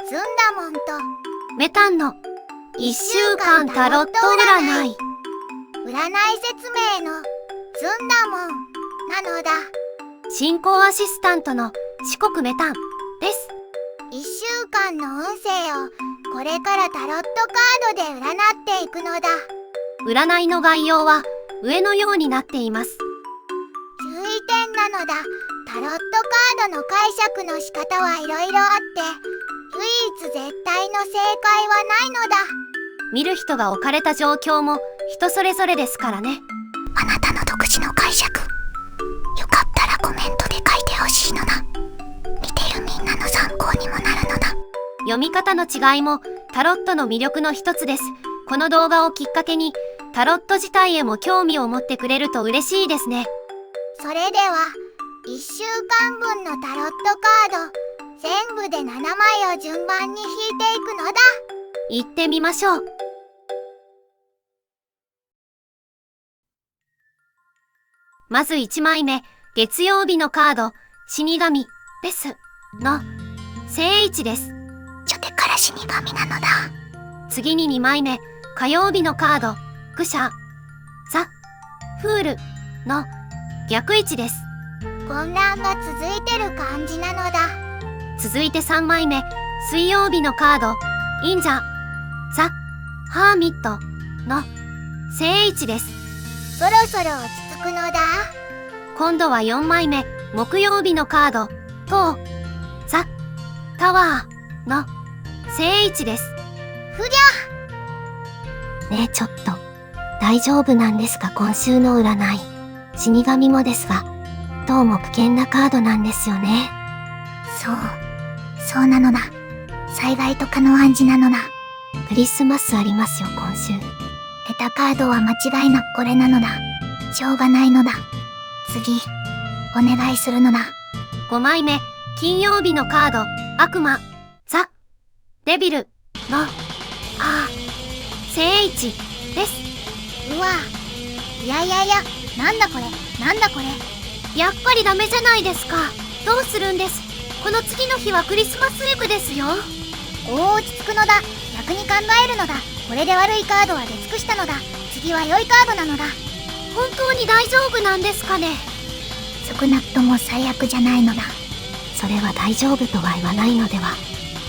ずんだもんとメタンの1週間タロット占い。占い説明のずんだもんなのだ。進行アシスタントの四国メタンです。1週間の運勢をこれからタロットカードで占っていくのだ。占いの概要は上のようになっています。注意点なのだ。タロットカードの解釈の仕方はいろいろあって、唯一絶対の正解はないのだ。見る人が置かれた状況も人それぞれですからね。あなたの独自の解釈、よかったらコメントで書いてほしいのだ。見てるみんなの参考にもなるのだ。読み方の違いもタロットの魅力の一つです。この動画をきっかけにタロット自体へも興味を持ってくれると嬉しいですね。それでは1週間分のタロットカード全部で7枚を順番に引いていくのだ。行ってみましょう。まず1枚目、月曜日のカード、死神ですの正位置です。初手から死神なのだ。次に2枚目、火曜日のカード、愚者ザ・フールの逆位置です。混乱が続いてる感じなのだ。続いて3枚目、水曜日のカード、忍者ザ・ハーミットの正位置です。そろそろ落ち着くのだ。今度は4枚目、木曜日のカード、トーザ・タワーの正位置です。ふりねえちょっと大丈夫なんですか？今週の占い死神もですが、どうも危険なカードなんですよね。そうなのだ。災害とかの暗示なのだ。クリスマスありますよ今週。出たカードは間違いなくこれなのだ。しょうがないのだ。次お願いするのだ。5枚目、金曜日のカード、悪魔ザ・デビルの正位置です。うわ、いや、なんだこれ。やっぱりダメじゃないですか。どうするんです？この次の日はクリスマスイブですよ。落ち着くのだ。逆に考えるのだ。これで悪いカードは出尽くしたのだ。次は良いカードなのだ。本当に大丈夫なんですかね？少なくとも最悪じゃないのだ。それは大丈夫とは言わないのでは。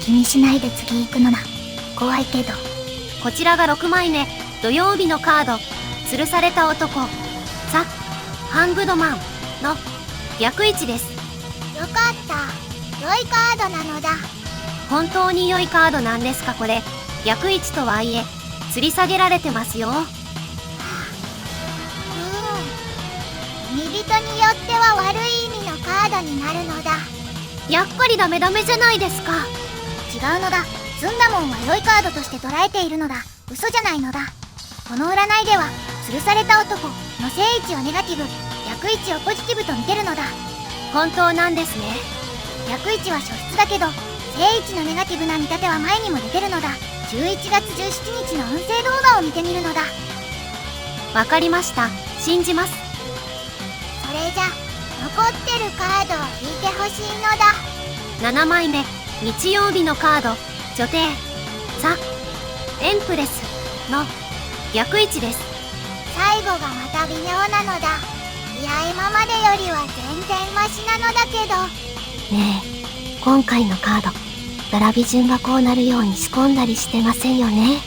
気にしないで次行くのだ。怖いけど。こちらが6枚目、土曜日のカード、吊るされた男ザ・ハングドマンの逆位置です。よかった。良いカードなのだ。本当に良いカードなんですか？これ逆位置とはいえ吊り下げられてますよ。見人によっては悪い意味のカードになるのだ。やっぱりダメじゃないですか。違うのだ。ずんだもんは良いカードとして捉えているのだ。嘘じゃないのだ。この占いでは吊るされた男の正位置をネガティブ、逆位置をポジティブと見てるのだ。本当なんですね。逆位置は初出だけど正位置のネガティブな見立ては前にも出てるのだ。11月17日の運勢動画を見てみるのだ。わかりました。信じます。それじゃ残ってるカードを引いてほしいのだ。7枚目、日曜日のカード、女帝ザ・エンプレスの逆位置です。最後がまた微妙なのだ。いや、今までよりは全然マシなのだけど。ねえ、今回のカード並び順がこうなるように仕込んだりしてませんよね？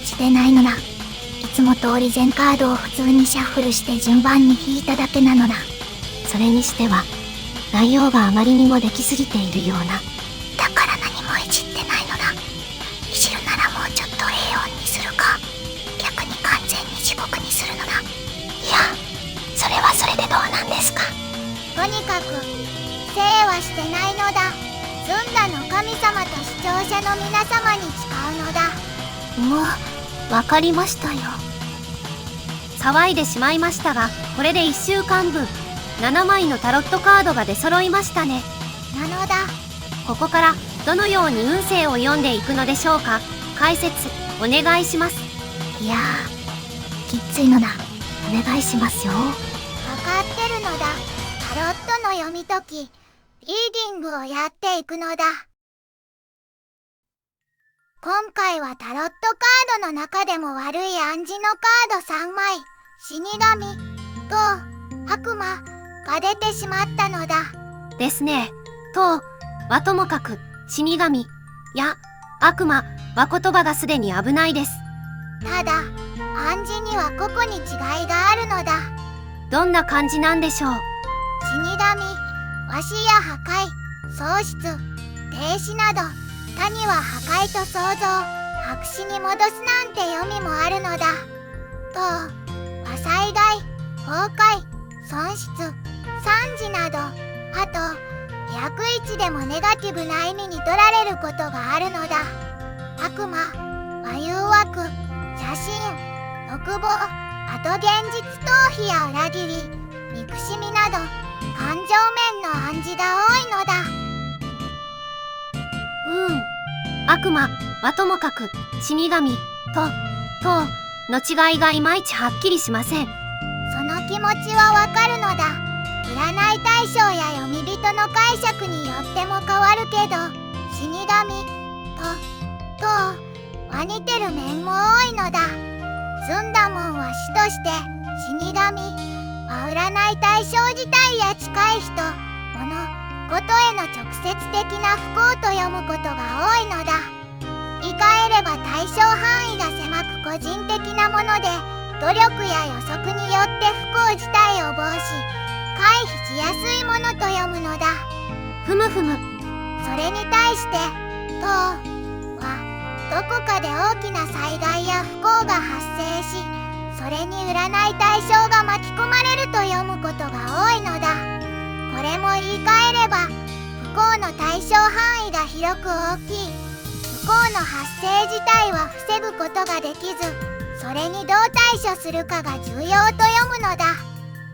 してないのだ。いつも通り全カードを普通にシャッフルして順番に引いただけなのだ。それにしては内容があまりにもできすぎているような。だから何もいじってないのだ。いじるならもうちょっと平穏にするか、逆に完全に地獄にするのだ。いや、それはそれでどうなんですか？とにかくせいはしてないのだ。ずんだの神様と視聴者の皆様に誓うのだ。もうわかりましたよ。騒いでしまいましたが、これで1週間分7枚のタロットカードが出揃いましたね。なのだ。ここからどのように運勢を読んでいくのでしょうか？解説お願いします。いやきついのだ。お願いしますよ。わかってるのだ。タロットの読み解きリーディングをやっていくのだ。今回はタロットカードの中でも悪い暗示のカード3枚、死神と悪魔が出てしまったのだ。ですね。とはともかく死神や悪魔は言葉がすでに危ないです。ただ暗示には個々に違いがあるのだ。どんな感じなんでしょう。死神、壊しや破壊、喪失、停止など、他には破壊と創造、白紙に戻すなんて読みもあるのだ。とは災害、崩壊、損失、惨事など、あと役1でもネガティブな意味に取られることがあるのだ。悪魔は誘惑、邪心、欲望、あと現実逃避や裏切り、憎しみなど感情面の暗示が多いのだ。悪魔はともかく死神との違いがいまいちはっきりしません。その気持ちはわかるのだ。占い対象や読み人の解釈によっても変わるけど、死神とは似てる面も多いのだ。澄んだもんは死として、死神は占い対象自体や近い人、物、ことへの直接的な不幸と読むことが多いのだ。言い換えれば対象範囲が狭く個人的なもので、努力や予測によって不幸自体を防止、回避しやすいものと読むのだ。ふむふむ。それに対してはどこかで大きな災害や不幸が発生し、それに占い対象が巻き込まれると読むことが多いのだ。これも言い換えれば不幸の対象範囲が広く大きい。不幸の発生自体は防ぐことができず、それにどう対処するかが重要と読むのだ。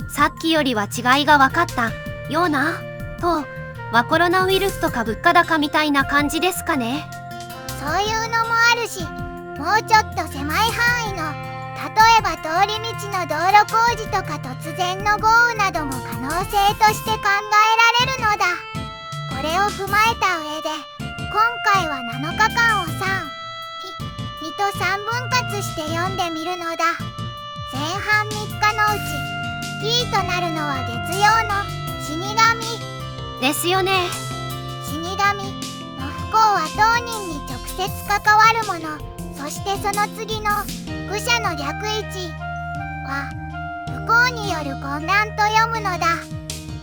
さっきよりは違いが分かったような。とはコロナウイルスとか物価高みたいな感じですかね。そういうのもあるし、もうちょっと狭い範囲の、例えば通り道の道路工事とか突然の豪雨なども可能性として考えられるのだ。これを踏まえた上で、今回は7日間を2と3分割して読んでみるのだ。前半3日のうちキーとなるのは月曜の死神ですよね。死神の不幸は当人に直接関わるもの、そしてその次の愚者の略一は不幸による混乱と読むのだ。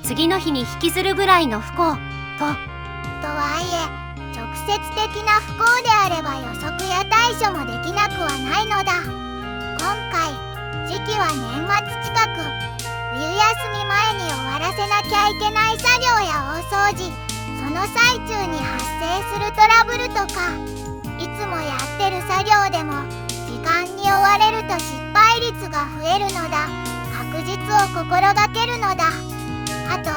次の日に引きずるぐらいの不幸とはいえ、直接的な不幸であれば予測や対処もできなくはないのだ。今回時期は年末近く、冬休み前に終わらせなきゃいけない作業や大掃除、その最中に発生するトラブルとか、いつもやってる作業でも時間に追われると失敗率が増えるのだ。確実を心がけるのだ。あと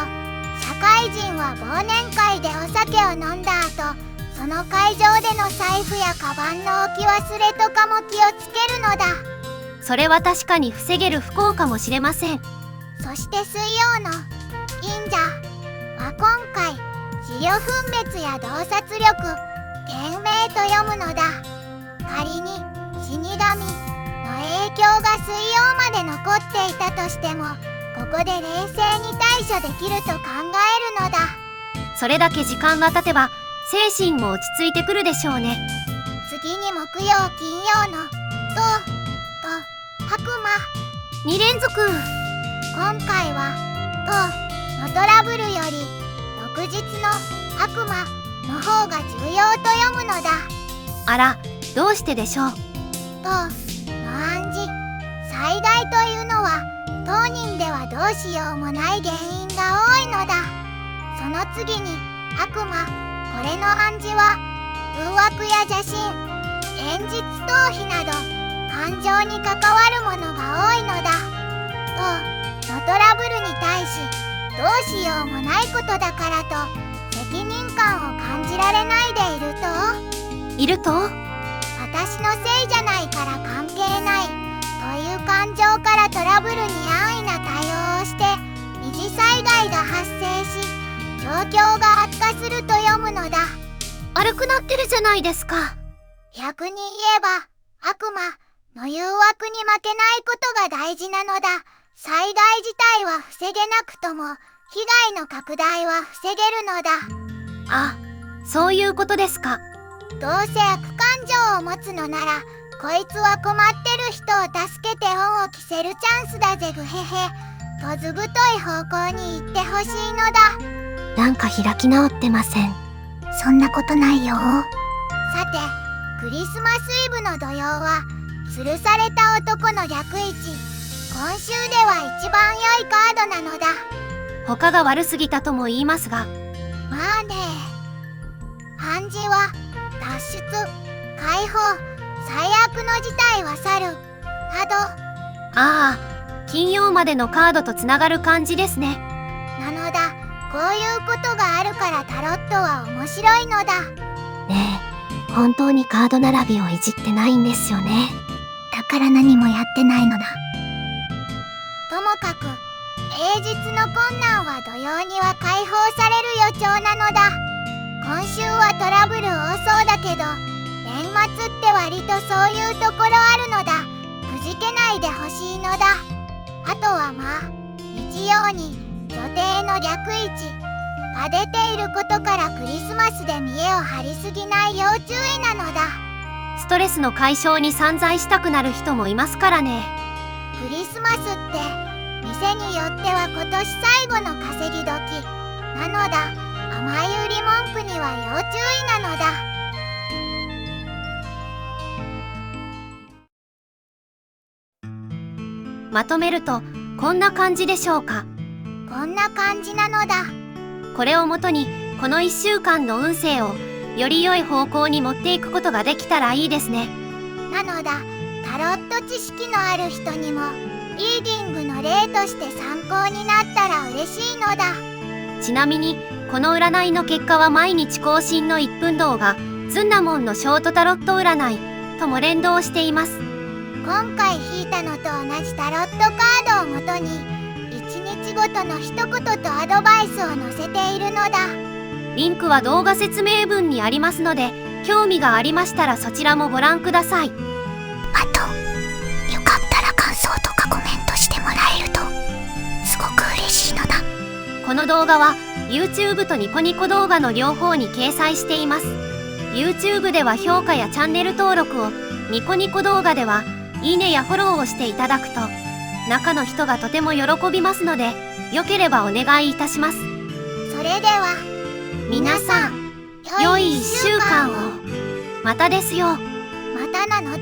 社会人は忘年会でお酒を飲んだ後、その会場での財布やカバンの置き忘れとかも気をつけるのだ。それは確かに防げる不幸かもしれません。そして水曜の忍者は今回自己分別や洞察力、賢明と読むのだ。仮に死神の影響が水曜まで残っていたとしても、ここで冷静に対処できると考えるのだ。それだけ時間が経てば精神も落ち着いてくるでしょうね。次に木曜金曜の悪魔2連続。今回はのトラブルより翌日の悪魔の方が重要と読むのだ。あら、どうしてでしょう。の暗示、災害というのは当人ではどうしようもない原因が多いのだ。その次に悪魔、これの暗示は誘惑や邪心、現実逃避など感情に関わるものが多いのだ。のトラブルに対しどうしようもないことだからと責任感を感じられないでいると、私のせいじゃないから関係ないという感情からトラブルに安易な対応をして二次災害が発生し、状況が悪化すると読むのだ。悪くなってるじゃないですか。逆に言えば悪魔の誘惑に負けないことが大事なのだ。災害自体は防げなくとも被害の拡大は防げるのだ。あ、そういうことですか。どうせ悪感情を持つのなら、こいつは困ってる人を助けて恩を着せるチャンスだぜぐへへ。とずぶとい方向に行ってほしいのだ。なんか開き直ってません。そんなことないよ。さて、クリスマスイブの土曜は吊るされた男の逆位置。今週では一番良いカードなのだ。他が悪すぎたとも言いますが。まあね。暗示は脱出、解放、最悪の事態は去るなど。ああ、金曜までのカードとつながる感じですね。なのだ。こういうことがあるからタロットは面白いのだ。ねえ、本当にカード並びをいじってないんですよね。だから何もやってないのだ。ともかく平日の困難は土曜には解放される予兆なのだ。今週はトラブル多そうだけど、年末って割とそういうところあるのだ。くじけないでほしいのだ。あとはまあ日曜に予定の逆位置が出ていることからクリスマスで見栄を張りすぎない要注意なのだ。ストレスの解消に散財したくなる人もいますからね。クリスマスって店によっては今年最後の稼ぎ時なのだ。甘い売り文句には要注意なのだ。まとめるとこんな感じでしょうか。こんな感じなのだ。これをもとにこの1週間の運勢をより良い方向に持っていくことができたらいいですね。なのだ。タロット知識のある人にもリーディングの例として参考になったら嬉しいのだ。ちなみにこの占いの結果は毎日更新の1分動画ズンナモンのショートタロット占いとも連動しています。今回引いたのと同じタロットカードをもとに1日ごとの一言とアドバイスを載せているのだ。リンクは動画説明文にありますので、興味がありましたらそちらもご覧ください。あと、よかったら感想とかコメントしてもらえるとすごく嬉しいのだ。この動画は YouTube とニコニコ動画の両方に掲載しています。 YouTube では評価やチャンネル登録を、ニコニコ動画ではいいねやフォローをしていただくと中の人がとても喜びますので、よければお願いいたします。それでは皆さん、良い1週間を。またですよ。またなの